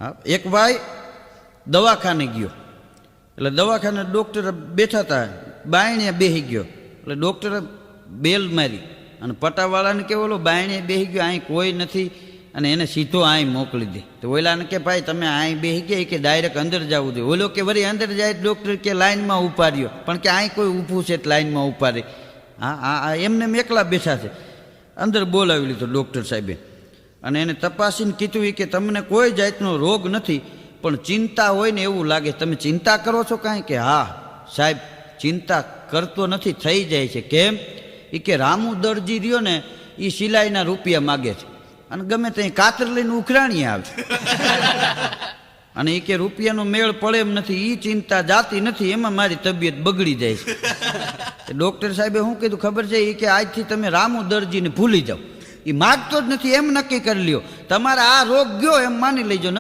હા, એક ભાઈ દવાખાને ગયો, એટલે દવાખાને ડૉક્ટર બેઠા હતા, બાયણે બેસી ગયો, એટલે ડૉક્ટરે બેલ મારી અને પટાવાળાને કે ઓલો બાયણે બેસી ગયો, અહીં કોઈ નથી, અને એને સીધો અહીં મોકલી દે. તો ઓલાને કે ભાઈ તમે અહીં બેસી ગયા કે ડાયરેક્ટ અંદર જવું જોઈએ. ઓલો કે વળી અંદર જાય, ડૉક્ટર કે લાઈનમાં ઊભા રહ્યો, પણ કે અહીં કોઈ ઊભું છે લાઈનમાં ઊભા રહે. હા એમને એકલા બેઠા છે. અંદર બોલાવી લીધો ડૉક્ટર સાહેબે અને એને તપાસીને કીધું કે તમને કોઈ જાતનો રોગ નથી, પણ ચિંતા હોય ને એવું લાગે, તમે ચિંતા કરો છો કાંઈ? કે હા સાહેબ ચિંતા કરતો નથી, થઈ જાય છે. કેમ? એ કે રામુ દરજી રહ્યો ને એ સિલાઈના રૂપિયા માગે છે અને ગમે ત્યાં કાતર લઈને ઉખરાણી આવે અને એ કે રૂપિયાનો મેળ પડે એમ નથી, એ ચિંતા જાતી નથી, એમાં મારી તબિયત બગડી જાય છે. ડૉક્ટર સાહેબે શું કીધું ખબર છે? એ કે આજથી તમે રામુ દરજીને ભૂલી જાઓ, એ માગતો જ નથી એમ નક્કી કરી લ્યો, તમારે આ રોગ ગયો એમ માની લેજો.